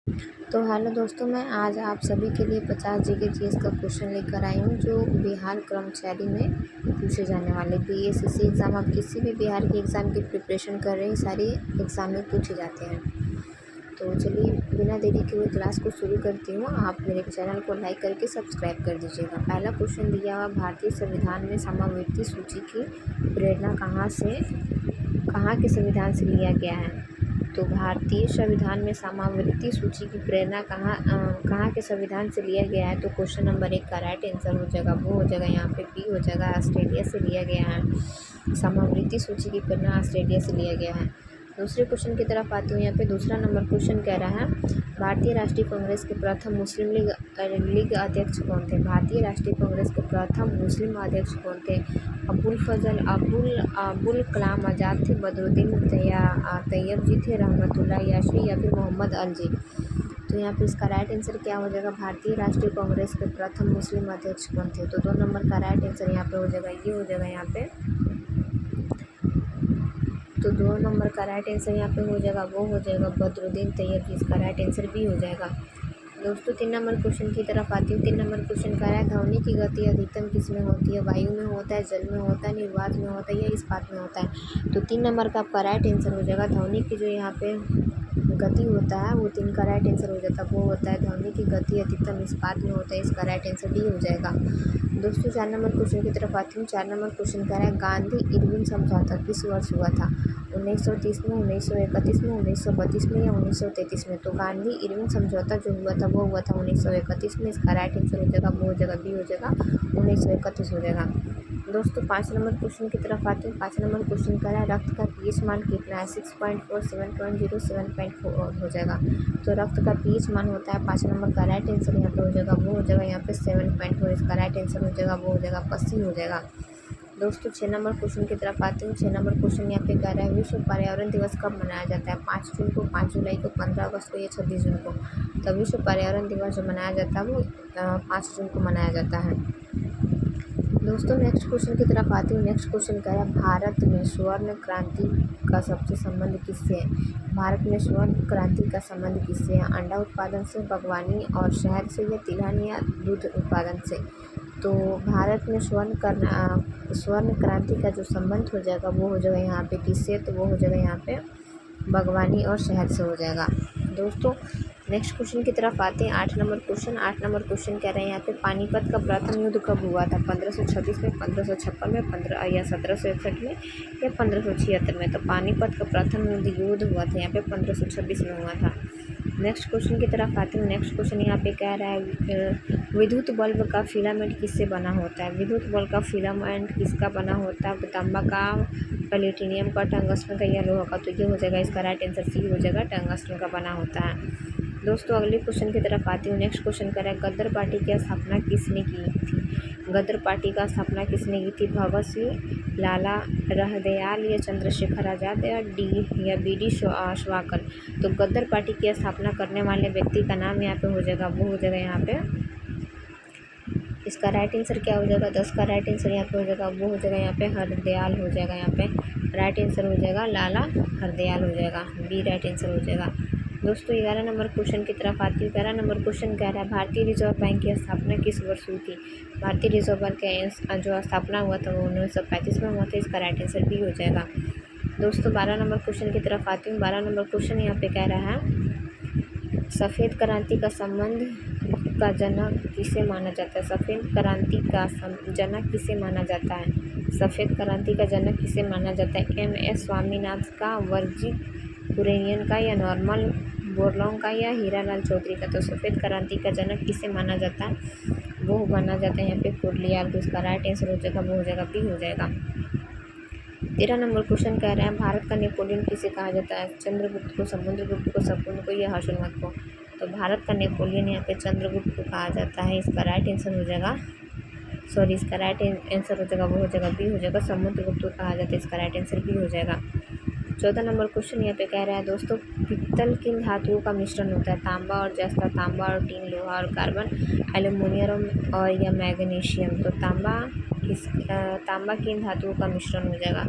तो हेलो दोस्तों, मैं आज आप सभी के लिए 50 जीके जीएस का क्वेश्चन लेकर आई हूँ जो बिहार कर्मचारी में पूछे जाने वाले बीएसएससी एग्ज़ाम। आप किसी भी बिहार के एग्ज़ाम की प्रिपरेशन कर रहे हैं, सारी एग्ज़ाम में पूछे जाते हैं। तो चलिए बिना देरी के हुए क्लास को शुरू करती हूँ। आप मेरे चैनल को लाइक करके सब्सक्राइब कर दीजिएगा। पहला क्वेश्चन दिया हुआ, भारतीय संविधान में समावृत्ति सूची की प्रेरणा कहाँ के संविधान से लिया गया है? तो भारतीय संविधान में समावृत्ति सूची की प्रेरणा कहाँ के संविधान से लिया गया है? तो क्वेश्चन नंबर 1 का राइट आंसर हो जाएगा, वो हो जाएगा यहाँ पे बी हो जाएगा, ऑस्ट्रेलिया से लिया गया है। समावृत्ति सूची की प्रेरणा ऑस्ट्रेलिया से लिया गया है। दूसरे क्वेश्चन की तरफ आती हूँ। यहाँ पे दूसरा नंबर क्वेश्चन कह रहा है, भारतीय राष्ट्रीय कांग्रेस के प्रथम मुस्लिम लीग अध्यक्ष कौन थे? भारतीय राष्ट्रीय कांग्रेस के प्रथम मुस्लिम अध्यक्ष कौन थे? अबुल कलाम आज़ाद थे, बदरुद्दीन तैयब जी थे, रहमतुल्लाह याशी या फिर मोहम्मद अलजी? तो यहाँ पे इसका राइट आंसर क्या हो जाएगा? भारतीय राष्ट्रीय कांग्रेस के प्रथम मुस्लिम अध्यक्ष कौन थे? तो 2 नंबर का राइट आंसर यहाँ पे हो जाएगा, ये हो जाएगा यहाँ पे। तो 2 नंबर का राइट आंसर यहाँ पे हो जाएगा, वो हो जाएगा बदरुद्दीन तैयब जी। इसका राइट आंसर भी हो जाएगा। दोस्तों 3 नंबर क्वेश्चन की तरफ आती हूँ। 3 नंबर क्वेश्चन कह रहा है, ध्वनि की गति अधिकतम किस में होती है? वायु में होता है, जल में होता है, निर्वात में होता है या इस्पात में होता है? तो 3 नंबर का आपका राइट आंसर हो जाएगा, ध्वनि की जो यहाँ पे गति होता है वो 3 का राइट आंसर हो जाता है, वो होता है ध्वनि की गति अधिकतम इस्पात में होता है। इसका राइट आंसर डी हो जाएगा। दोस्तों 4 नंबर क्वेश्चन की तरफ आती हूँ। 4 नंबर क्वेश्चन कह रहा है, गांधी इरविन समझौता किस वर्ष हुआ था? 1930 में, 1931 में, 1932 में या 1933 में? तो गांधी इरविन समझौता जो हुआ था वो हुआ था 1931 में। इसका राइट आंसर हो जाएगा, वो हो जाएगा बी हो जाएगा, 1931 हो जाएगा। दोस्तों 5 नंबर क्वेश्चन की तरफ आते हैं। 5 नंबर क्वेश्चन कह रहा है, रक्त का पीएच मान कितना है? 6.4, 7.0, 7.4 हो जाएगा। तो रक्त का पीएच मान होता है 5 नंबर का राइट आंसर यहाँ पे हो जाएगा, वो हो जाएगा यहाँ पे 7.4। इसका राइट आंसर हो जाएगा, वो हो जाएगा 80 हो जाएगा। दोस्तों 6 नंबर क्वेश्चन की तरफ आते हैं। 6 नंबर क्वेश्चन यहाँ पे कह रहा है, विश्व पर्यावरण दिवस कब मनाया जाता है? 5 जून को, 5 जुलाई को, 15 अगस्त को या 26 जून को? तो विश्व पर्यावरण दिवस जो मनाया जाता है वो 5 जून को मनाया जाता है। दोस्तों नेक्स्ट क्वेश्चन की तरफ आती हूँ। नेक्स्ट क्वेश्चन कह रहा है, भारत में स्वर्ण क्रांति का सबसे संबंध किससे है? भारत में स्वर्ण क्रांति का संबंध किससे है? अंडा उत्पादन से, बागवानी और शहद से या तिलहन या दूध उत्पादन से? तो भारत में स्वर्ण क्रांति का जो संबंध हो जाएगा वो हो जाएगा यहाँ पे किससे? तो वो हो जाएगा यहाँ पे बागवानी और शहद से हो जाएगा। दोस्तों नेक्स्ट क्वेश्चन की तरफ आते हैं। 8 नंबर क्वेश्चन। 8 नंबर क्वेश्चन कह रहे हैं यहाँ पे, पानीपत का प्रथम युद्ध कब हुआ था? 1526 में, 1556 में, 15 या 1761 में या 1576 में? तो पानीपत का प्रथम युद्ध हुआ था यहाँ पे 1526 में हुआ था। नेक्स्ट क्वेश्चन की तरफ आते हैं। नेक्स्ट क्वेश्चन यहाँ पे कह रहा है, विद्युत बल्ब का फिलामेंट किससे बना होता है? विद्युत बल्ब का फिलामेंट किसका बना होता है? तांबा का, प्लेटिनियम का, टंगस्टन का या लोहा का? तो ये हो जाएगा, इसका राइट आंसर सी हो जाएगा, टंगस्टन का बना होता है। दोस्तों अगले क्वेश्चन की तरफ आती हूँ। नेक्स्ट क्वेश्चन कर रहा है, गदर पार्टी की स्थापना किसने की थी? गदर पार्टी का स्थापना किसने की थी? भगत सिंह, लाला हरदयाल या चंद्रशेखर आज़ाद या बी डी श्वाकर? तो गदर पार्टी की स्थापना करने वाले व्यक्ति का नाम यहाँ पे हो जाएगा, वो हो जाएगा यहाँ पे, इसका राइट आंसर क्या हो जाएगा? 10 का राइट आंसर यहाँ पे हो जाएगा, वो हो जाएगा यहाँ पे हरदयाल हो जाएगा। यहाँ पे राइट आंसर हो जाएगा लाला हरदयाल हो जाएगा, बी राइट आंसर हो जाएगा। दोस्तों 11 नंबर क्वेश्चन की तरफ आती है। 11 नंबर क्वेश्चन कह रहा है, भारतीय रिजर्व बैंक की स्थापना किस वर्ष हुई थी? भारतीय रिजर्व बैंक का जो स्थापना हुआ था वो 1935 में हुआ था। इसका राइट आंसर बी हो जाएगा। दोस्तों 12 नंबर क्वेश्चन की तरफ आती हूँ। 12 नंबर क्वेश्चन यहाँ पे कह रहा है, सफ़ेद क्रांति का जनक किसे माना जाता है? सफ़ेद क्रांति का जनक किसे माना जाता है? सफ़ेद क्रांति का जनक किसे माना जाता है? एम.एस. स्वामीनाथन का, वर्जी कुरियन का या नॉर्मन बोरलॉग का या हीरालाल चौधरी का? तो सफ़ेद क्रांति का जनक किसे माना जाता है? वो माना जाता है यहाँ पे कोटलियार को। इसका राइट आंसर हो जाएगा, वो हो जाएगा बी हो जाएगा। 13 नंबर क्वेश्चन कह रहा है, भारत का नेपोलियन किसे कहा जाता है? चंद्रगुप्त को, समुद्रगुप्त को, शकुन को या हर्षवर्धन को? तो भारत का नेपोलियन यहाँ पे चंद्रगुप्त को कहा जाता है। इसका राइट आंसर हो जाएगा, इसका राइट आंसर हो जाएगा, वो हो जाएगा बी हो जाएगा, समुद्रगुप्त को कहा जाता है। इसका राइट आंसर बी हो जाएगा। 14 नंबर क्वेश्चन यहाँ पे कह रहा है, दोस्तों पित्तल किन धातुओं का मिश्रण होता है? तांबा और जस्ता, तांबा और टीन, लोहा और कार्बन, एल्युमिनियम और या मैग्नीशियम? तो तांबा किन धातुओं का मिश्रण हो जाएगा?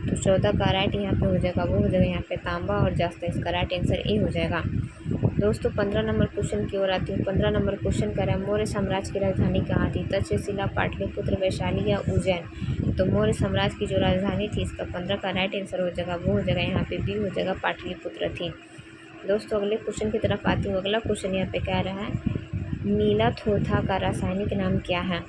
तो 14 का राइट यहाँ पे हो जाएगा, वो हो जाएगा यहाँ पे तांबा और जस्ता। इसका राइट आंसर ए हो जाएगा। दोस्तों 15 नंबर क्वेश्चन की ओर आती हूँ। 15 नंबर क्वेश्चन कह रहा है मौर्य साम्राज्य की राजधानी कहाँ थी? तक्षशिला, पाटलिपुत्र, वैशाली या उज्जैन? तो मौर्य साम्राज्य की जो राजधानी थी इसका 15 का राइट आंसर हो जाएगा, वो हो जाएगा यहाँ पे बी हो जाएगा, पाटलिपुत्र थी। दोस्तों अगले क्वेश्चन की तरफ आती हूँ। अगला क्वेश्चन यहाँ पे कह रहा है नीला थोथा का रासायनिक नाम क्या है?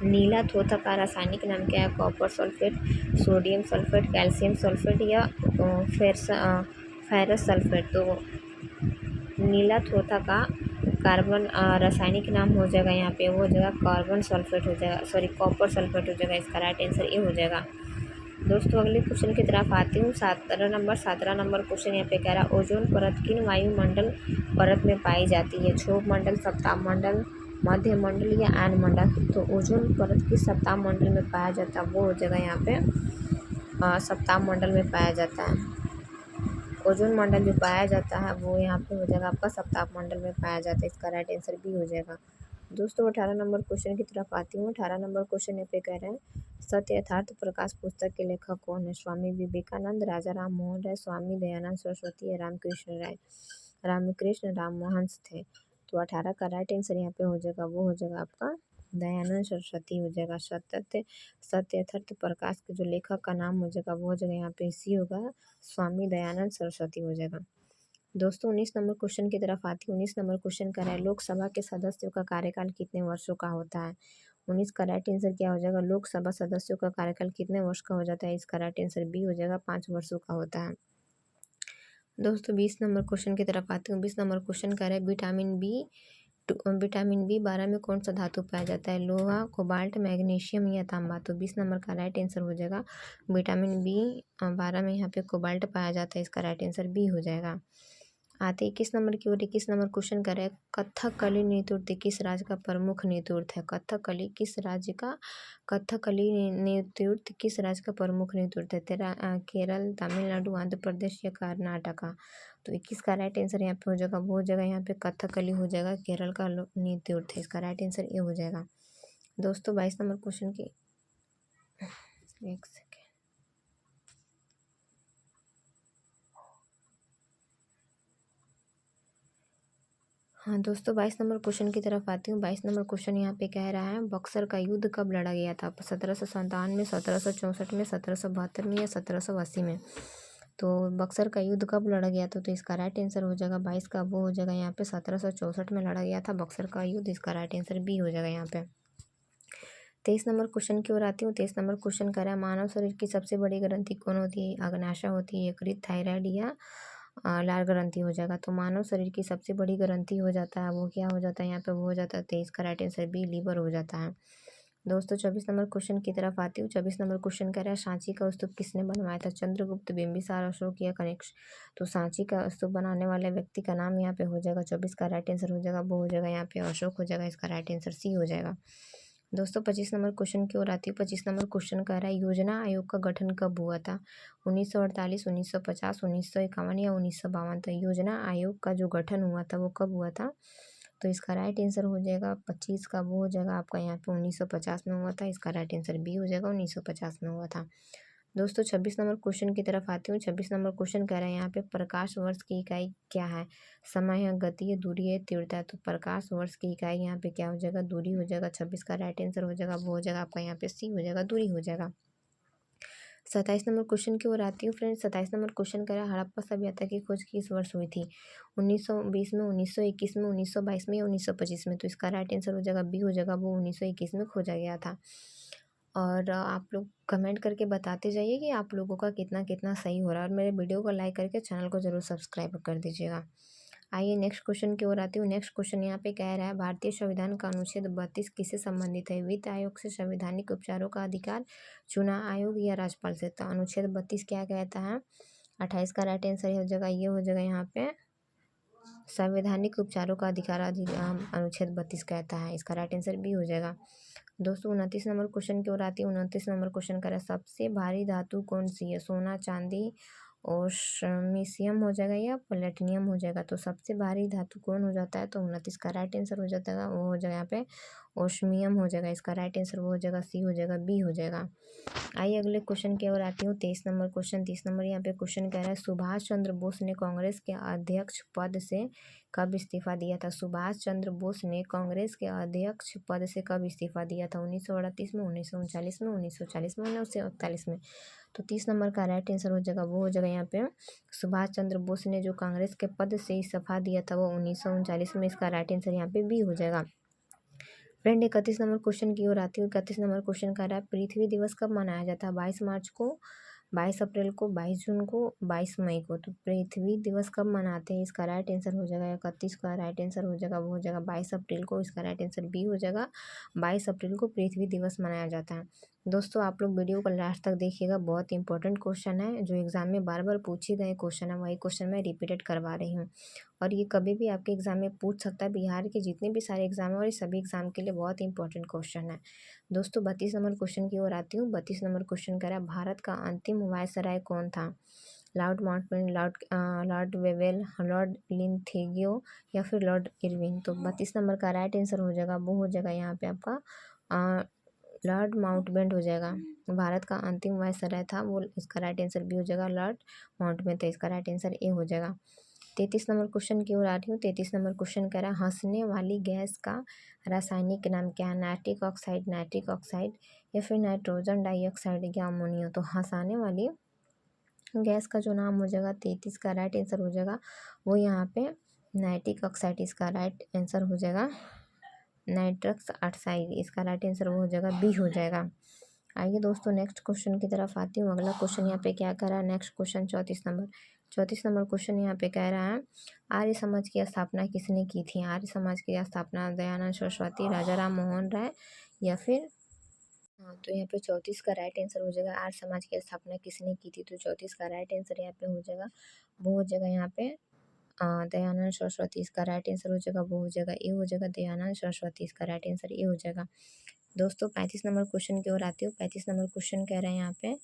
नीला थोथा का रासायनिक नाम क्या है? Copper sulphate, sodium sulphate, calcium sulphate या फेरस सल्फेट? तो नीला थोथा का कार्बन रासायनिक नाम हो जाएगा यहाँ पे, वो हो जाएगा कार्बन सल्फेट हो जाएगा, सॉरी कॉपर सल्फेट हो जाएगा। इसका राइट आंसर ये हो जाएगा। दोस्तों अगले क्वेश्चन की तरफ आती हूँ। 17 नंबर क्वेश्चन यहाँ पे कह रहा है ओजोन परत किन वायुमंडल परत में पाई जाती है? क्षोभ मंडल, सप्ताह मंडल, मध्य मंडल या आयन मंडल? तो ओजोन परत किस सप्ताह मंडल में पाया जाता है? वो हो जाएगा यहाँ पे सप्ताह मंडल में पाया जाता है। ओजोन मंडल जो पाया जाता है वो यहाँ पे हो जाएगा आपका सप्ताह मंडल में पाया जाता है। इसका राइट आंसर बी हो जाएगा। दोस्तों 18 नंबर क्वेश्चन की तरफ आती हूँ। 18 नंबर क्वेश्चन यहाँ पे कह रहे हैं सत्य यथार्थ प्रकाश पुस्तक के लेखक कौन है? स्वामी विवेकानंद, राजा राम मोहन राय, स्वामी दयानंद सरस्वती या रामकृष्ण राय? रामकृष्ण राममोहन थे। तो 18 का राइट आंसर यहाँ पे हो जाएगा, वो हो जाएगा आपका दयानंद सरस्वती हो जाएगा। सत्य यथार्थ प्रकाश के जो लेखक का नाम हो जाएगा वो हो जाएगा यहाँ पे सी होगा, स्वामी दयानंद सरस्वती हो जाएगा। दोस्तों 19 नंबर क्वेश्चन की तरफ आती हूँ। 19 नंबर क्वेश्चन कर रहा है लोकसभा के सदस्यों का कार्यकाल कितने वर्षों का होता है? 19 का राइट आंसर क्या हो जाएगा? लोकसभा सदस्यों का कार्यकाल कितने वर्ष का हो जाता है? इसका राइट आंसर बी हो जाएगा, 5 वर्षों का होता है। दोस्तों 20 नंबर क्वेश्चन की तरफ आती हूँ। 20 नंबर क्वेश्चन कर रहा है विटामिन बी 12 में कौन सा धातु पाया जाता है? लोहा, कोबाल्ट, मैग्नीशियम या तांबा? तो 20 नंबर का राइट आंसर हो जाएगा विटामिन बी 12 में यहाँ पे कोबाल्ट पाया जाता है। इसका राइट आंसर बी हो जाएगा। आते 21 नंबर की ओर। 21 नंबर क्वेश्चन कर रहे हैं कथकली नृत्य किस राज्य का प्रमुख नृत्य है? कथकली नृत्य किस राज्य का प्रमुख नृत्य है? तेरा केरल, तमिलनाडु, आंध्र प्रदेश या कर्नाटका? तो 21 का राइट आंसर यहाँ पे हो जाएगा, वो हो जाएगा यहाँ पे कथकली हो जाएगा, केरल का नृत्य है। इसका राइट आंसर ये हो जाएगा। दोस्तों 22 नंबर क्वेश्चन की एक सेकेंड। हाँ दोस्तों 22 नंबर क्वेश्चन की तरफ आती हूँ। 22 नंबर क्वेश्चन यहाँ पे कह रहा है बक्सर का युद्ध कब लड़ा गया था? 1757 में, 1764 में, 1772 में या 1780 में? तो बक्सर का युद्ध कब लड़ा गया था? तो इसका राइट आंसर हो जाएगा 22 का, वो हो जाएगा यहाँ पे 1764 में लड़ा गया था बक्सर का युद्ध। इसका राइट आंसर बी हो जाएगा यहाँ पे। 23 नंबर क्वेश्चन की ओर आती हूँ। 23 नंबर क्वेश्चन कह रहा है मानव शरीर की सबसे बड़ी ग्रंथि कौन होती है? अग्नाशय होती है, यकृत, थायराइड या लाल ग्रंथि हो जाएगा। तो मानव शरीर की सबसे बड़ी ग्रंथि हो जाता है, वो क्या हो जाता है यहाँ पे? वो हो जाता है 23 का राइट आंसर बी, लीवर हो जाता है। दोस्तों 24 नंबर क्वेश्चन की तरफ आती हूँ। 24 नंबर क्वेश्चन कह रहा है सांची का स्तूप किसने बनवाया था? चंद्रगुप्त, बिंबिसार, अशोक या कनिष्क? तो सांची का स्तूप बनाने वाले व्यक्ति का नाम यहाँ पे हो जाएगा, 24 का राइट आंसर हो जाएगा, वो हो जाएगा यहाँ पे अशोक हो जाएगा। इसका राइट आंसर सी हो जाएगा। दोस्तों 25 नंबर क्वेश्चन की ओर आती हूँ। 25 नंबर क्वेश्चन कह रहा है योजना आयोग का गठन कब हुआ था? 1948, 1950, 1951 या 1952? तो योजना आयोग का जो गठन हुआ था वो कब हुआ था? तो इसका राइट आंसर हो जाएगा 25 का, वो हो जाएगा आपका यहाँ पे 1950 में हुआ था। इसका राइट आंसर बी हो जाएगा, 1950 में हुआ था। दोस्तों 26 नंबर क्वेश्चन की तरफ आती हूँ। 26 नंबर क्वेश्चन कह रहा है यहाँ पे प्रकाश वर्ष की इकाई क्या है? समय है, गति है, दूरी है, तीव्रता है? तो प्रकाश वर्ष की इकाई यहाँ पे क्या हो जाएगा? दूरी हो जाएगा। 26 का राइट आंसर हो जाएगा, वो हो जाएगा आपका यहाँ पे सी हो जाएगा, दूरी हो जाएगा। 27 नंबर क्वेश्चन की ओर आती हूँ फ्रेंड्स। 27 नंबर क्वेश्चन कह रहा है हड़प्पा सभ्यता की खोज किस वर्ष हुई थी? 1920 में, 1921 में, 1922 में या 1925 में? तो इसका राइट आंसर हो जाएगा बी हो जाएगा, वो 1921 में खोजा गया था। और आप लोग कमेंट करके बताते जाइए कि आप लोगों का कितना कितना सही हो रहा है, और मेरे वीडियो को लाइक करके चैनल को ज़रूर सब्सक्राइब कर दीजिएगा। आइए नेक्स्ट क्वेश्चन की ओर आती हूँ। नेक्स्ट क्वेश्चन यहाँ पे कह रहा है भारतीय संविधान का अनुच्छेद 32 किससे संबंधित है? वित्त आयोग से, संवैधानिक उपचारों का अधिकार, चुनाव आयोग या राज्यपाल से? तो अनुच्छेद 32 क्या कहता है? 28 का राइट आंसर हो जाएगा, ये हो जाएगा यहाँ पे संवैधानिक उपचारों का अधिकार अनुच्छेद 32 कहता है। इसका राइट आंसर बी हो जाएगा। दोस्तों 29 नंबर क्वेश्चन की ओर आती है। 29 नंबर क्वेश्चन कर रहा है सबसे भारी धातु कौन सी है? सोना, चांदी, ओस्मियम हो जाएगा या प्लेटिनियम हो जाएगा। तो सबसे भारी धातु कौन हो जाता है, तो 29 इसका राइट आंसर हो जाता है, वो हो जाएगा यहाँ पे ओस्मियम हो जाएगा। इसका राइट आंसर वो हो जाएगा, सी हो जाएगा, बी हो जाएगा। आइए अगले क्वेश्चन की ओर आती हूँ। 23 नंबर क्वेश्चन, 30 नंबर यहाँ पे क्वेश्चन कह रहा है, सुभाष चंद्र बोस ने कांग्रेस के अध्यक्ष पद से कब इस्तीफा दिया था। सुभाष चंद्र बोस ने कांग्रेस के अध्यक्ष पद से कब इस्तीफा दिया था, 1938 में, 1939 में, 1940 में, 1941 में। तो 30 नंबर का राइट आंसर हो जाएगा, वो हो जाएगा यहाँ पे सुभाष चंद्र बोस ने जो कांग्रेस के पद से इस्तीफा दिया था वो 1939 में। इसका राइट आंसर यहाँ पे बी हो जाएगा। फ्रेंड 31 नंबर क्वेश्चन की ओर आती हूँ। 31 नंबर क्वेश्चन का रहा है, पृथ्वी दिवस कब मनाया जाता है, 22 मार्च को, 22 अप्रैल को, 22 जून को, 22 मई को। तो पृथ्वी दिवस कब मनाते हैं, इसका राइट आंसर हो जाएगा 31 का राइट आंसर हो जाएगा, वो हो जाएगा 22 अप्रैल को। इसका राइट आंसर बी हो जाएगा, 22 अप्रैल को पृथ्वी दिवस मनाया जाता है। दोस्तों आप लोग वीडियो को लास्ट तक देखिएगा, बहुत इंपॉर्टेंट क्वेश्चन है, जो एग्जाम में बार बार पूछे गए क्वेश्चन है, वही क्वेश्चन मैं रिपीटेड करवा रही हूँ। और ये कभी भी आपके एग्जाम में पूछ सकता है, बिहार के जितने भी सारे एग्जाम है और ये सभी एग्जाम के लिए बहुत इंपॉर्टेंट क्वेश्चन है। दोस्तों 32 नंबर क्वेश्चन की ओर आती हूँ। 32 नंबर क्वेश्चन कह रहा है, भारत का अंतिम वायसराय कौन था, Lord Mountbatten, Lord Wavell, Lord Linlithgow या फिर लॉर्ड इरविन। तो 32 नंबर का राइट आंसर हो जाएगा, वो हो जाएगा यहाँ पे आपका लॉर्ड माउंटबेटन हो जाएगा। भारत का अंतिम वायसराय था वो, इसका राइट आंसर बी हो जाएगा, लॉर्ड माउंटबेटन। इसका राइट आंसर ए हो जाएगा। 33 नंबर क्वेश्चन की ओर आ रही हूँ। 33 नंबर क्वेश्चन कह रहा है, हंसने वाली गैस का रासायनिक नाम क्या है, नाइट्रिक ऑक्साइड या फिर नाइट्रोजन डाइऑक्साइड या अमोनिया। तो हंसाने वाली गैस का जो नाम हो जाएगा 33 का राइट आंसर हो जाएगा, वो यहाँ पे नाइट्रिक ऑक्साइड। इसका राइट आंसर हो जाएगा नाइट्रस ऑक्साइड। इसका राइट आंसर वो हो जाएगा, बी हो जाएगा। आइए दोस्तों नेक्स्ट क्वेश्चन की तरफ आती हूँ। अगला क्वेश्चन यहाँ पे क्या कर रहा है, नेक्स्ट क्वेश्चन 34 नंबर क्वेश्चन यहाँ पे कह रहा है, आर्य समाज की स्थापना किसने की थी। आर्य समाज की स्थापना दयानंद सरस्वती, राजा राम मोहन राय या फिर हाँ, तो यहाँ पे 34 का राइट आंसर हो जाएगा, आर्य समाज की स्थापना किसने की थी। तो 34 का राइट आंसर यहाँ पे हो जाएगा, वो हो जाएगा यहाँ पे दयानंद सरस्वती। इसका राइट आंसर हो जाएगा, वो हो जाएगा ए हो जाएगा, दयानंद सरस्वती। इसका राइट आंसर ए हो जाएगा। दोस्तों 35 नंबर क्वेश्चन की ओर आती हूँ। 35 नंबर क्वेश्चन कह रहे हैं यहाँ पे,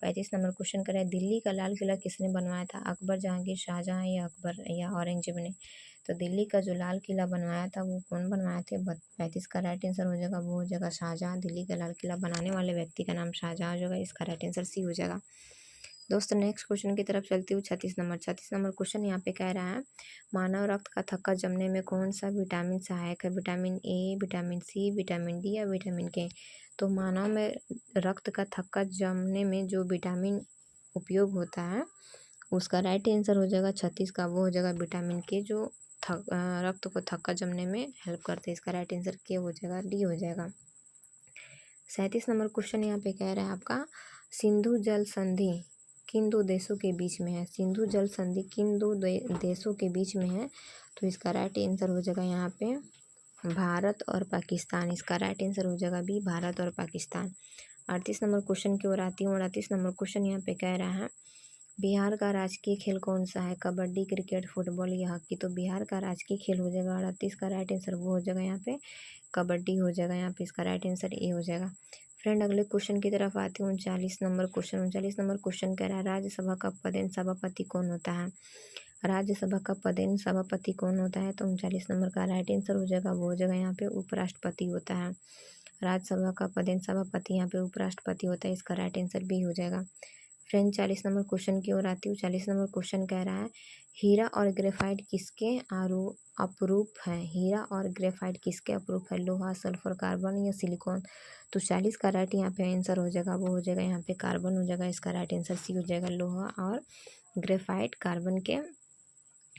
35 नंबर क्वेश्चन कह रहे हैं, दिल्ली का लाल किला किसने बनवाया था, अकबर, जहांगीर, शाहजहां या अकबर या औरंगजेब ने। तो दिल्ली का जो लाल किला बनवाया था वो कौन बनवाए थे, 35 का राइट आंसर हो जाएगा, वो हो जाएगा शाहजहां। दिल्ली का लाल किला बनाने वाले व्यक्ति का नाम शाहजहां हो जाएगा। इसका राइट आंसर सी हो जाएगा। दोस्तों नेक्स्ट क्वेश्चन की तरफ चलती हूँ। 36 नंबर क्वेश्चन यहाँ पे कह रहा है, मानव रक्त का थक्का जमने में कौन सा विटामिन सहायक है, vitamin A, vitamin C, vitamin D या विटामिन के। तो मानव में रक्त का थक्का जमने में जो विटामिन उपयोग होता है उसका राइट आंसर हो जाएगा 36 का, वो हो जाएगा विटामिन के, जो रक्त को थक्का जमने में हेल्प करते हैं। इसका राइट आंसर के हो जाएगा, डी हो जाएगा। 37 नंबर क्वेश्चन यहाँ पे कह रहा है आपका, सिंधु जल संधि किन दो देशों के बीच में है, सिंधु जल संधि किन दो देशों के बीच में है। तो इसका राइट आंसर हो जाएगा यहाँ पे भारत और पाकिस्तान। इसका राइट आंसर हो जाएगा बी, भारत और पाकिस्तान। 38 नंबर क्वेश्चन की ओर आती हूँ। 38 नंबर क्वेश्चन यहाँ पे कह रहा है, बिहार का राजकीय खेल कौन सा है, कबड्डी, क्रिकेट, फुटबॉल या हॉकी। तो बिहार का राजकीय खेल हो जाएगा 38 का राइट आंसर, वो हो जाएगा यहाँ पे कबड्डी हो जाएगा। यहाँ पे इसका राइट आंसर ए हो जाएगा। फ्रेंड अगले क्वेश्चन की तरफ आती हूँ। 39 नंबर क्वेश्चन कह रहा है, राज्यसभा का पदेन सभापति कौन होता है, राज्यसभा का पदेन सभापति कौन होता है। तो 39 नंबर का राइट आंसर हो जाएगा, वो हो जाएगा यहाँ पे उपराष्ट्रपति होता है। राज्यसभा का पदेन सभापति यहाँ पे उपराष्ट्रपति होता है। इसका राइट आंसर बी हो जाएगा। फ्रेंड 40 नंबर क्वेश्चन की ओर आती हूँ। 40 नंबर क्वेश्चन कह रहा है, हीरा और ग्रेफाइट किसके अपरूप है, हीरा और ग्रेफाइट किसके अपरूप है, लोहा, सल्फर, कार्बन या सिलिकॉन। तो 40 का राइट यहाँ पे आंसर हो जाएगा, वो हो जाएगा यहाँ पे कार्बन हो जाएगा। इसका राइट आंसर सी हो जाएगा, लोहा और ग्रेफाइट कार्बन के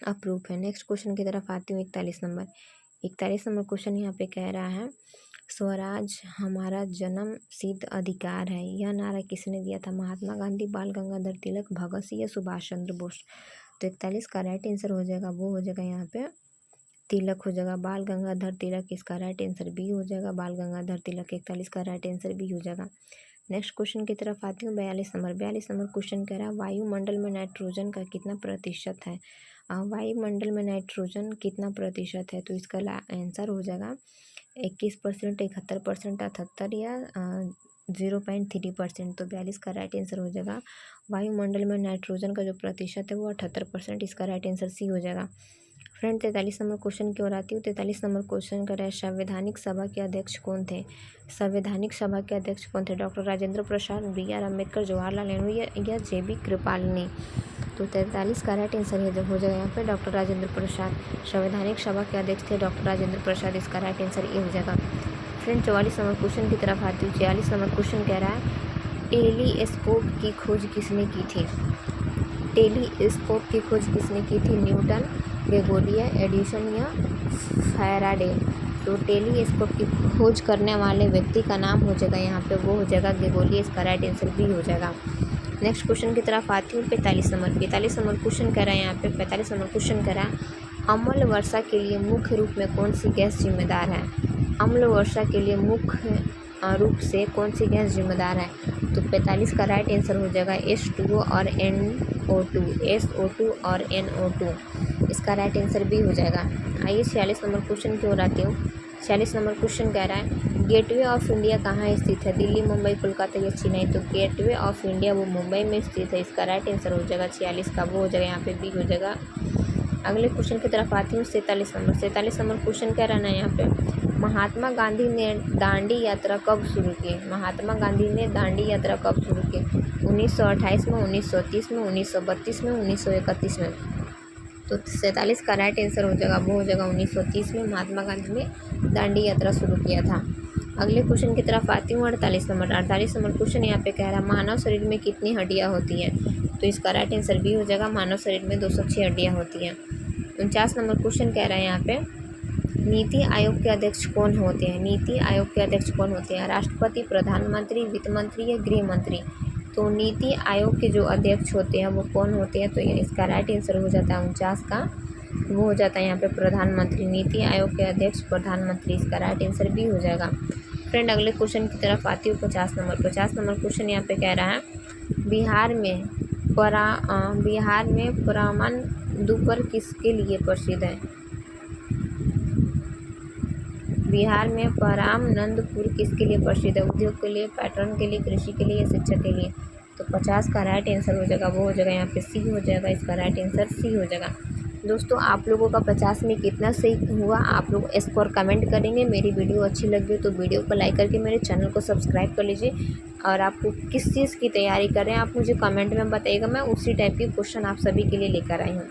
अपरूप है। नेक्स्ट क्वेश्चन की तरफ आती हूँ। 41 नंबर क्वेश्चन यहाँ पे कह रहा है, स्वराज हमारा जन्म सिद्ध अधिकार है, यह नारा किसने दिया था, महात्मा गांधी, बाल गंगाधर तिलक, भगत सिंह या सुभाष चंद्र बोस। तो 41 का राइट आंसर हो जाएगा, वो हो जाएगा यहाँ पे तिलक हो जाएगा, बाल गंगाधर तिलक। इसका राइट आंसर बी हो जाएगा, बाल गंगाधर तिलक। 41 का राइट आंसर बी हो जाएगा। नेक्स्ट क्वेश्चन की तरफ आती हूँ। 42 नंबर क्वेश्चन कह रहा है, वायुमंडल में नाइट्रोजन का कितना प्रतिशत है, वायुमंडल में नाइट्रोजन कितना प्रतिशत है। तो इसका आंसर हो जाएगा 21%, 71%, 78 या 0.3%। तो 42 का राइट आंसर हो जाएगा। वायुमंडल में नाइट्रोजन का जो प्रतिशत है वो 78%। इसका राइट आंसर सी हो जाएगा। फ्रेंड 43 नंबर क्वेश्चन की ओर आती हूँ। 43 नंबर क्वेश्चन का है संवैधानिक सभा के अध्यक्ष कौन थे? संवैधानिक सभा के अध्यक्ष कौन थे? डॉक्टर राजेंद्र प्रसाद, BR अम्बेडकर, जवाहरलाल नेहरू या JB कृपलानी। तो 43 का राइट आंसर हो जाएगा यहाँ पे डॉक्टर राजेंद्र प्रसाद। संवैधानिक सभा के अध्यक्ष थे डॉक्टर राजेंद्र प्रसाद। इसका राइट आंसर ये हो जाएगा। फ्रेंड 44 नंबर क्वेश्चन की तरफ आती हूँ। 46 नंबर क्वेश्चन कह रहा है टेलीस्कोप की खोज किसने की थी? टेलीस्कोप की खोज किसने की थी? न्यूटन, ग्रेगोरिया, एडिसन या फैराडे। तो टेलीस्कोप की खोज करने वाले व्यक्ति का नाम हो जाएगा यहाँ पे, वो हो जाएगा ग्रेगोरिया। इसका राइट आंसर भी हो जाएगा। नेक्स्ट क्वेश्चन की तरफ आती हूँ। 45 नंबर क्वेश्चन कह रहा है यहाँ पे 45 नंबर क्वेश्चन कह रहा है अम्ल वर्षा के लिए मुख्य रूप में कौन सी गैस जिम्मेदार है? अम्ल वर्षा के लिए मुख्य रूप से कौन सी गैस जिम्मेदार है? तो 45 का राइट आंसर हो जाएगा H2O और NO2। SO2 और NO2। इसका राइट आंसर भी हो जाएगा। आइए 46 नंबर क्वेश्चन की ओर आती हूँ। 46 नंबर क्वेश्चन कह रहा है गेटवे ऑफ इंडिया कहाँ स्थित है? दिल्ली, मुंबई, कोलकाता या चेन्नई। तो गेटवे ऑफ इंडिया वो मुंबई में स्थित है। इसका राइट आंसर हो जाएगा 46 का, वो हो जाएगा यहाँ पे बी हो जाएगा। अगले क्वेश्चन की तरफ आती हूँ। 47 नंबर क्वेश्चन कह रहा है ना यहाँ पे महात्मा गांधी ने दांडी यात्रा कब शुरू की? महात्मा गांधी ने दांडी यात्रा कब शुरू की? 1928 में, 1930 में, 1932 में, 1931 में। तो 47 का राइट आंसर हो जाएगा, वो हो जाएगा 1930 में महात्मा गांधी ने दांडी यात्रा शुरू किया था। अगले क्वेश्चन की तरफ आती हूँ। 48 नंबर क्वेश्चन यहाँ पे कह रहा है मानव शरीर में कितनी हड्डियाँ होती हैं? तो इसका राइट आंसर भी हो जाएगा, मानव शरीर में 206 हड्डियाँ होती हैं। 49 नंबर क्वेश्चन कह रहा है यहाँ पे नीति आयोग के अध्यक्ष कौन होते हैं? नीति आयोग के अध्यक्ष कौन होते हैं? राष्ट्रपति, प्रधानमंत्री, वित्त मंत्री या गृह मंत्री। तो नीति आयोग के जो अध्यक्ष होते हैं वो कौन होते हैं? तो इसका राइट आंसर हो जाता है 49 का, वो हो जाता है यहाँ पे प्रधानमंत्री। नीति आयोग के अध्यक्ष प्रधानमंत्री। इसका राइट आंसर भी हो जाएगा। फ्रेंड अगले क्वेश्चन की तरफ आती हूँ। 50 नंबर क्वेश्चन यहाँ पे कह रहा है बिहार में परामन दुपर किसके लिए प्रसिद्ध है? बिहार में परामनंदपुर किसके लिए प्रसिद्ध है? उद्योग के लिए, पैटर्न के लिए, कृषि के लिए या शिक्षा के लिए। तो 50 का राइट आंसर हो जाएगा, वो हो जाएगा यहाँ पे सी हो जाएगा। इसका राइट आंसर सी हो जाएगा। दोस्तों आप लोगों का 50 में कितना सही हुआ आप लोग स्कोर कमेंट करेंगे। मेरी वीडियो अच्छी लगी हो तो वीडियो को लाइक करके मेरे चैनल को सब्सक्राइब कर लीजिए। और आपको किस चीज़ की तैयारी कर रहे हैं आप मुझे कमेंट में बताइएगा, मैं उसी टाइप के क्वेश्चन आप सभी के लिए लेकर आई हूँ।